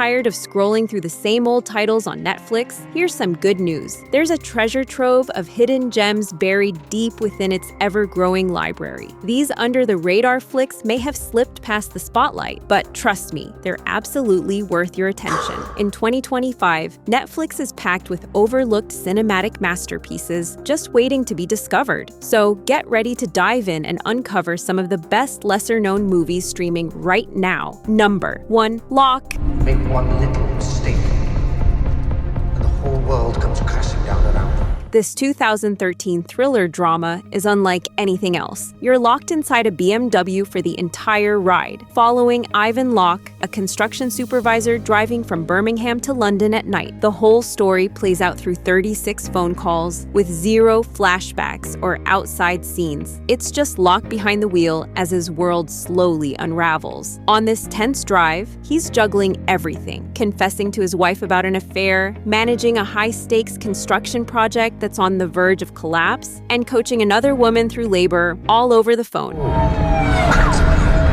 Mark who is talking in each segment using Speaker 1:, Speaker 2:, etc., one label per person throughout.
Speaker 1: Tired of scrolling through the same old titles on Netflix? Here's some good news. There's a treasure trove of hidden gems buried deep within its ever-growing library. These under-the-radar flicks may have slipped past the spotlight, but trust me, they're absolutely worth your attention. In 2025, Netflix is packed with overlooked cinematic masterpieces just waiting to be discovered. So get ready to dive in and uncover some of the best lesser-known movies streaming right now. Number 1. Locke.
Speaker 2: Make one little mistake, and the whole world comes crashing down around you.
Speaker 1: This 2013 thriller drama is unlike anything else. You're locked inside a BMW for the entire ride, following Ivan Locke, a construction supervisor driving from Birmingham to London at night. The whole story plays out through 36 phone calls, with 0 flashbacks or outside scenes. It's just Locke behind the wheel as his world slowly unravels. On this tense drive, he's juggling everything, confessing to his wife about an affair, managing a high-stakes construction project that's on the verge of collapse, and coaching another woman through labor, all over the phone.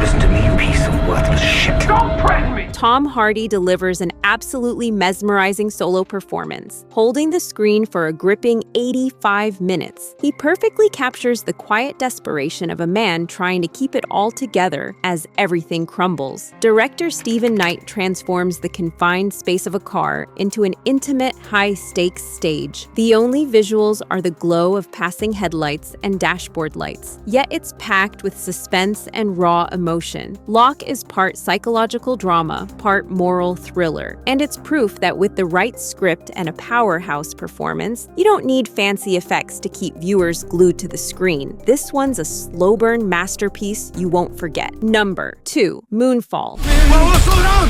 Speaker 2: Listen to me, you piece of worthless shit. Don't threaten me!
Speaker 1: Tom Hardy delivers an absolutely mesmerizing solo performance, holding the screen for a gripping 85 minutes. He perfectly captures the quiet desperation of a man trying to keep it all together as everything crumbles. Director Stephen Knight transforms the confined space of a car into an intimate, high-stakes stage. The only visuals are the glow of passing headlights and dashboard lights, yet it's packed with suspense and raw emotion. Locke is part psychological drama, part moral thriller, and it's proof that with the right script and a powerhouse performance, you don't need fancy effects to keep viewers glued to the screen. This one's a slow burn masterpiece you won't forget. Number 2. Moonfall.
Speaker 3: Whoa, slow down!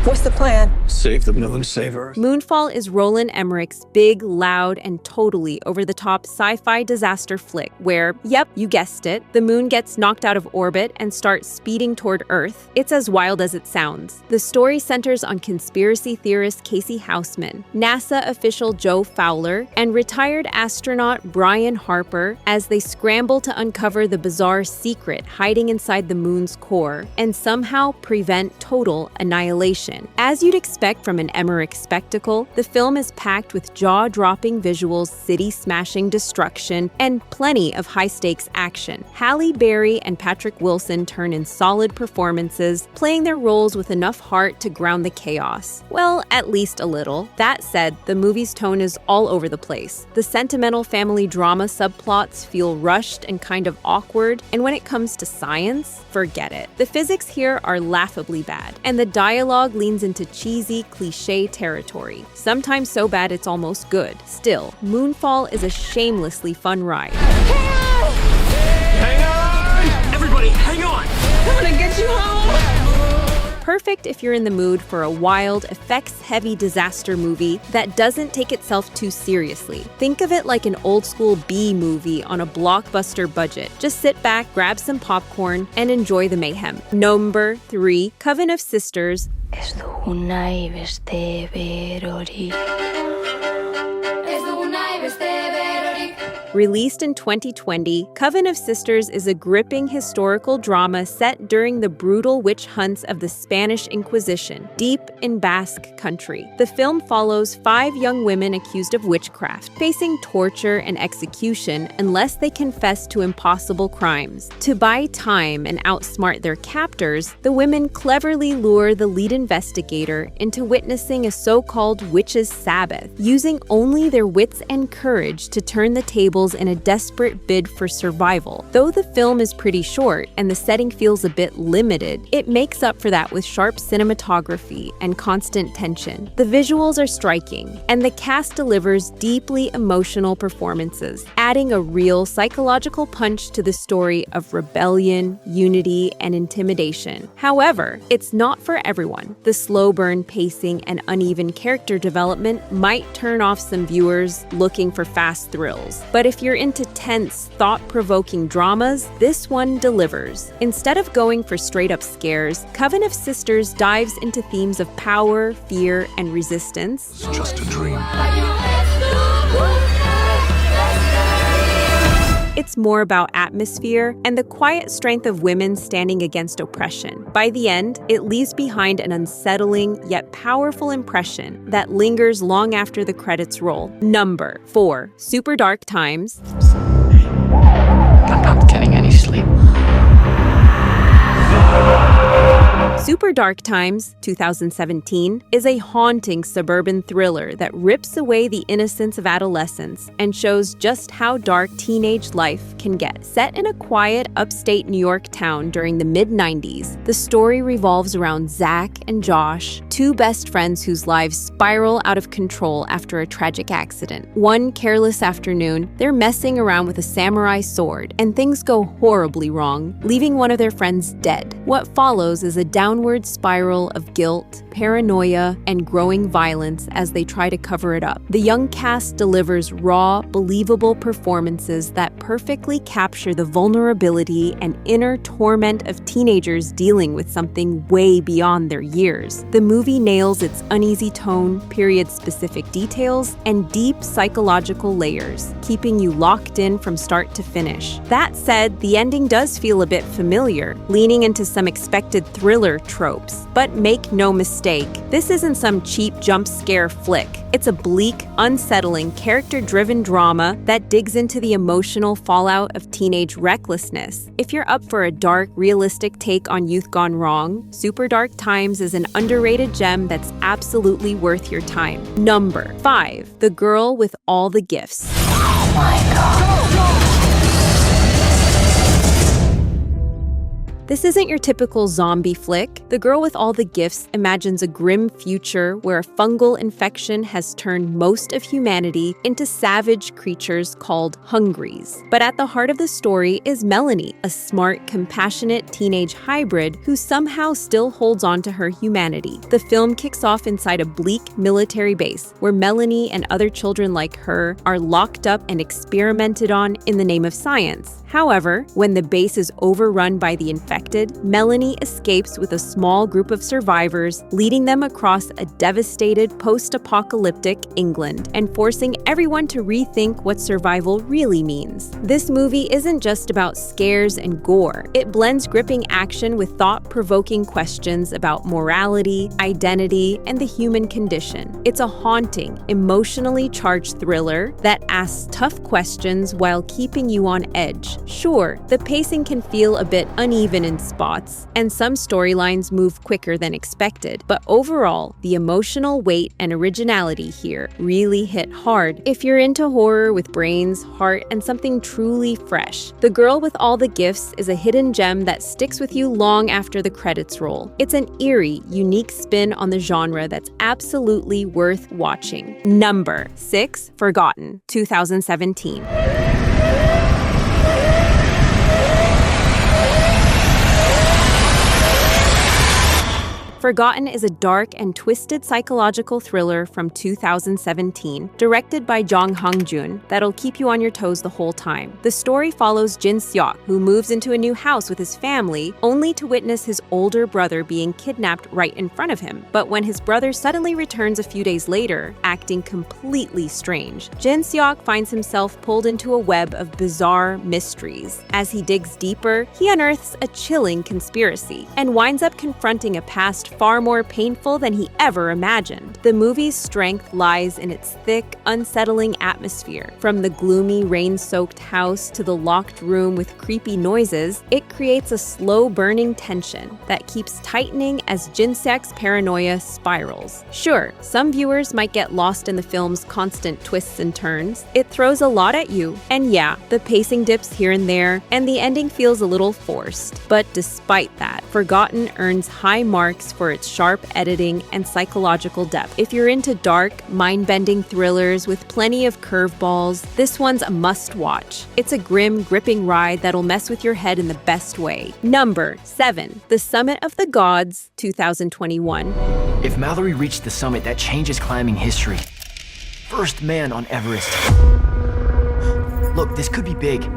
Speaker 4: What's the plan?
Speaker 3: Save the moon, save Earth.
Speaker 1: Moonfall is Roland Emmerich's big, loud, and totally over-the-top sci-fi disaster flick where, yep, you guessed it, the moon gets knocked out of orbit and starts speeding toward Earth. It's as wild as it sounds. The story centers on conspiracy theorist Casey Houseman, NASA official Joe Fowler, and retired astronaut Brian Harper as they scramble to uncover the bizarre secret hiding inside the moon's core and somehow prevent total annihilation. As you'd expect from an Emmerich spectacle, the film is packed with jaw-dropping visuals, city-smashing destruction, and plenty of high-stakes action. Halle Berry and Patrick Wilson turn in solid performances, playing their roles with enough heart to ground the chaos. Well, at least a little. That said, the movie's tone is all over the place. The sentimental family drama subplots feel rushed and kind of awkward, and when it comes to science, forget it. The physics here are laughably bad, and the dialogue leans into cheesy, cliche territory, sometimes so bad it's almost good. Still, Moonfall is a shamelessly fun ride.
Speaker 3: Hang on! Everybody, hang on!
Speaker 4: I'm gonna get you home!
Speaker 1: Perfect if you're in the mood for a wild, effects-heavy disaster movie that doesn't take itself too seriously. Think of it like an old-school B-movie on a blockbuster budget. Just sit back, grab some popcorn, and enjoy the mayhem. Number 3. Coven of Sisters. Released in 2020, Coven of Sisters is a gripping historical drama set during the brutal witch hunts of the Spanish Inquisition, deep in Basque country. The film follows 5 young women accused of witchcraft, facing torture and execution unless they confess to impossible crimes. To buy time and outsmart their captors, the women cleverly lure the lead investigator into witnessing a so-called witches' Sabbath, using only their wits and courage to turn the tables in a desperate bid for survival. Though the film is pretty short and the setting feels a bit limited, it makes up for that with sharp cinematography and constant tension. The visuals are striking, and the cast delivers deeply emotional performances, adding a real psychological punch to the story of rebellion, unity, and intimidation. However, it's not for everyone. The slow burn pacing and uneven character development might turn off some viewers looking for fast thrills. But if you're into tense, thought-provoking dramas, this one delivers. Instead of going for straight-up scares, Coven of Sisters dives into themes of power, fear, and resistance.
Speaker 3: It's just a dream.
Speaker 1: It's more about atmosphere and the quiet strength of women standing against oppression. By the end, it leaves behind an unsettling yet powerful impression that lingers long after the credits roll. Number 4. Super Dark Times.
Speaker 5: I'm not getting any sleep.
Speaker 1: Super Dark Times, 2017, is a haunting suburban thriller that rips away the innocence of adolescence and shows just how dark teenage life can get. Set in a quiet, upstate New York town during the mid-90s, the story revolves around Zach and Josh, two best friends whose lives spiral out of control after a tragic accident. One careless afternoon, they're messing around with a samurai sword, and things go horribly wrong, leaving one of their friends dead. What follows is a downward spiral of guilt, paranoia, and growing violence as they try to cover it up. The young cast delivers raw, believable performances that perfectly capture the vulnerability and inner torment of teenagers dealing with something way beyond their years. The movie nails its uneasy tone, period-specific details, and deep psychological layers, keeping you locked in from start to finish. That said, the ending does feel a bit familiar, leaning into some expected thriller tropes. But make no mistake, this isn't some cheap jump scare flick. It's a bleak, unsettling, character-driven drama that digs into the emotional fallout of teenage recklessness. If you're up for a dark, realistic take on youth gone wrong, Super Dark Times is an underrated gem that's absolutely worth your time. Number 5. The Girl with All the Gifts.
Speaker 5: Oh my God.
Speaker 1: This isn't your typical zombie flick. The Girl with All the Gifts imagines a grim future where a fungal infection has turned most of humanity into savage creatures called hungries. But at the heart of the story is Melanie, a smart, compassionate teenage hybrid who somehow still holds on to her humanity. The film kicks off inside a bleak military base where Melanie and other children like her are locked up and experimented on in the name of science. However, when the base is overrun by the infected, Melanie escapes with a small group of survivors, leading them across a devastated post-apocalyptic England and forcing everyone to rethink what survival really means. This movie isn't just about scares and gore. It blends gripping action with thought-provoking questions about morality, identity, and the human condition. It's a haunting, emotionally charged thriller that asks tough questions while keeping you on edge. Sure, the pacing can feel a bit uneven in spots, and some storylines move quicker than expected, but overall, the emotional weight and originality here really hit hard. If you're into horror with brains, heart, and something truly fresh, The Girl with All the Gifts is a hidden gem that sticks with you long after the credits roll. It's an eerie, unique spin on the genre that's absolutely worth watching. Number 6. Forgotten, 2017. Forgotten is a dark and twisted psychological thriller from 2017, directed by Jong Hong-jun, that'll keep you on your toes the whole time. The story follows Jin Seok, who moves into a new house with his family, only to witness his older brother being kidnapped right in front of him. But when his brother suddenly returns a few days later, acting completely strange, Jin Seok finds himself pulled into a web of bizarre mysteries. As he digs deeper, he unearths a chilling conspiracy and winds up confronting a past far more painful than he ever imagined. The movie's strength lies in its thick, unsettling atmosphere. From the gloomy, rain-soaked house to the locked room with creepy noises, it creates a slow-burning tension that keeps tightening as Jin-seok's paranoia spirals. Sure, some viewers might get lost in the film's constant twists and turns. It throws a lot at you, and yeah, the pacing dips here and there, and the ending feels a little forced. But despite that, Forgotten earns high marks for its sharp editing and psychological depth. If you're into dark, mind-bending thrillers with plenty of curveballs, this one's a must-watch. It's a grim, gripping ride that'll mess with your head in the best way. Number 7. The Summit of the Gods, 2021.
Speaker 6: If Mallory reached the summit, that changes climbing history. First man on Everest. Look, this could be big.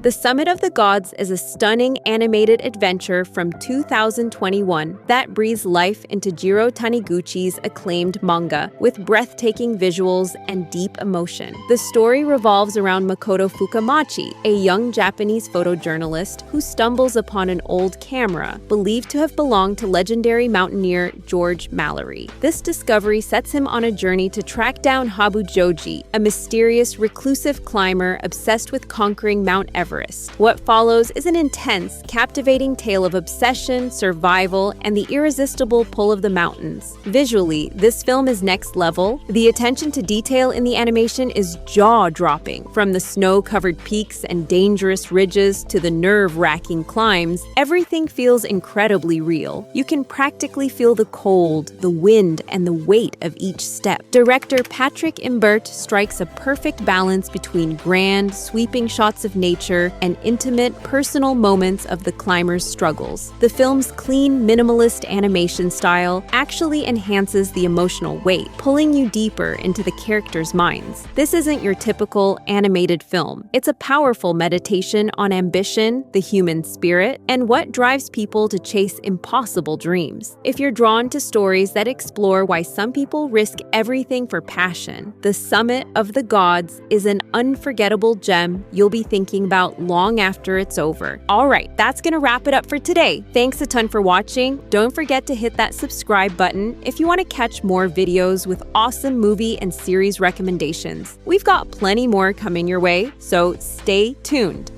Speaker 1: The Summit of the Gods is a stunning animated adventure from 2021 that breathes life into Jiro Taniguchi's acclaimed manga with breathtaking visuals and deep emotion. The story revolves around Makoto Fukamachi, a young Japanese photojournalist who stumbles upon an old camera believed to have belonged to legendary mountaineer George Mallory. This discovery sets him on a journey to track down Habu Joji, a mysterious, reclusive climber obsessed with conquering Mount Everest. What follows is an intense, captivating tale of obsession, survival, and the irresistible pull of the mountains. Visually, this film is next level. The attention to detail in the animation is jaw-dropping. From the snow-covered peaks and dangerous ridges to the nerve-wracking climbs, everything feels incredibly real. You can practically feel the cold, the wind, and the weight of each step. Director Patrick Imbert strikes a perfect balance between grand, sweeping shots of nature and intimate, personal moments of the climber's struggles. The film's clean, minimalist animation style actually enhances the emotional weight, pulling you deeper into the characters' minds. This isn't your typical animated film. It's a powerful meditation on ambition, the human spirit, and what drives people to chase impossible dreams. If you're drawn to stories that explore why some people risk everything for passion, The Summit of the Gods is an unforgettable gem you'll be thinking about long after it's over. All right, that's gonna wrap it up for today. Thanks a ton for watching. Don't forget to hit that subscribe button if you want to catch more videos with awesome movie and series recommendations. We've got plenty more coming your way, so stay tuned.